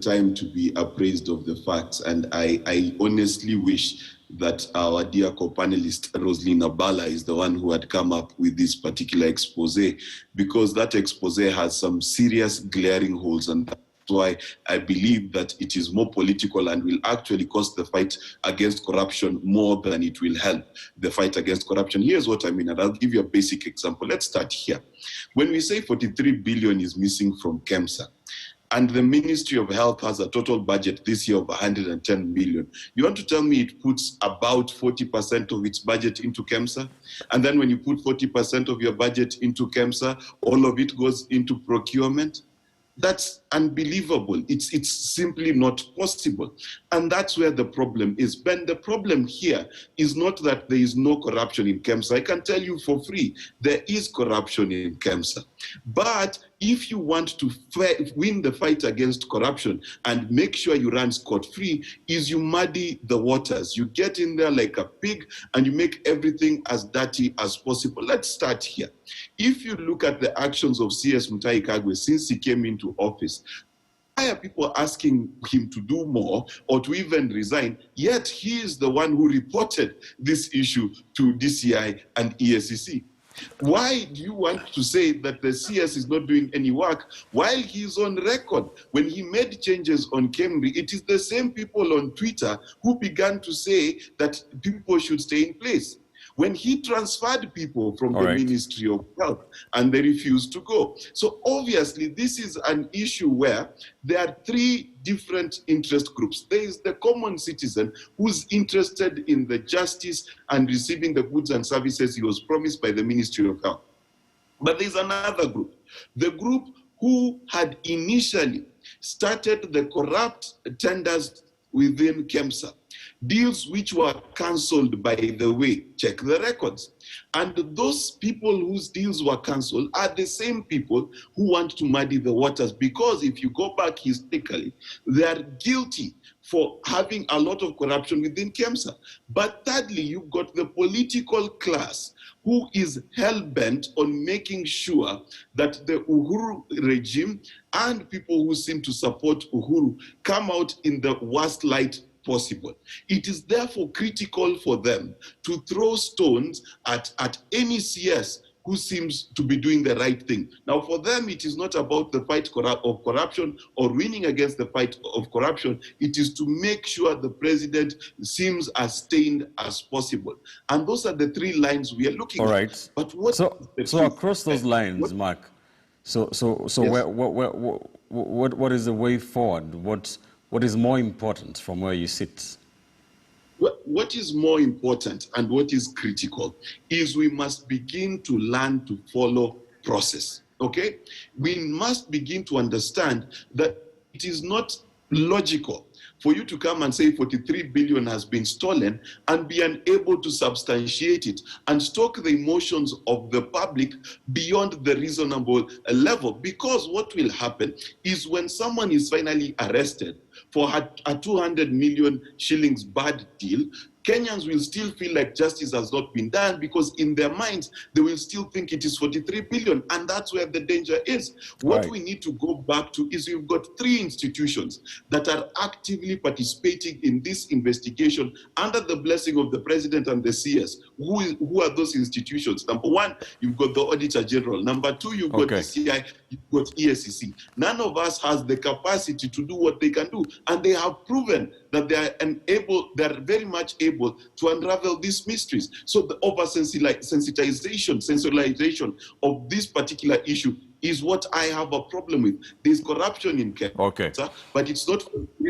time to be appraised of the facts, and I honestly wish that our dear co-panelist Roslina Bala is the one who had come up with this particular expose, because that expose has some serious glaring holes, and that's why I believe that it is more political and will actually cost the fight against corruption more than it will help the fight against corruption. Here's what I mean, and I'll give you a basic example. Let's start here. When we say 43 billion is missing from KEMSA, and the Ministry of Health has a total budget this year of 110 million. You want to tell me it puts about 40% of its budget into KEMSA? And then when you put 40% of your budget into KEMSA, all of it goes into procurement? That's unbelievable. It's simply not possible. And that's where the problem is. Ben, the problem here is not that there is no corruption in KEMSA. I can tell you for free, there is corruption in KEMSA. But if you want to win the fight against corruption and make sure you run scot-free, is you muddy the waters. You get in there like a pig and you make everything as dirty as possible. Let's start here. If you look at the actions of CS Mutahi Kagwe since he came into office, why are people asking him to do more or to even resign? Yet he is the one who reported this issue to DCI and ESCC. Why do you want to say that the CS is not doing any work while he's on record? When he made changes on KEMRI, it is the same people on Twitter who began to say that people should stay in place. When he transferred people from the Ministry of Health and they refused to go. So obviously this is an issue where there are three different interest groups. There is the common citizen who's interested in the justice and receiving the goods and services he was promised by the Ministry of Health. But there's another group, the group who had initially started the corrupt tenders within KEMSA. Deals which were cancelled, by the way, check the records. And those people whose deals were cancelled are the same people who want to muddy the waters, because if you go back historically, they are guilty for having a lot of corruption within KEMSA. But thirdly, you've got the political class who is hell-bent on making sure that the Uhuru regime and people who seem to support Uhuru come out in the worst light possible. It is therefore critical for them to throw stones at any CS who seems to be doing the right thing. Now, for them, it is not about the fight of corruption or winning against the fight of corruption. It is to make sure the president seems as stained as possible. And those are the three lines we are looking at. But what so across those lines, Mark, yes. What is the way forward? What is more important from where you sit? What is more important and what is critical is we must begin to learn to follow process, okay? We must begin to understand that it is not logical for you to come and say 43 billion has been stolen and be unable to substantiate it and stoke the emotions of the public beyond the reasonable level. Because what will happen is when someone is finally arrested for a 200 million shillings bad deal, Kenyans will still feel like justice has not been done, because in their minds, they will still think it is 43 billion. And that's where the danger is. What we need to go back to is we've got three institutions that are actively participating in this investigation under the blessing of the president and the CS. Who are those institutions? Number one, you've got the Auditor General. Number two, you've got DCI, you've got ESCC. None of us has the capacity to do what they can do. And they have proven that they are very much able to unravel these mysteries. So the sensationalization of this particular issue is what I have a problem with. There's corruption in KEMSA, but it's not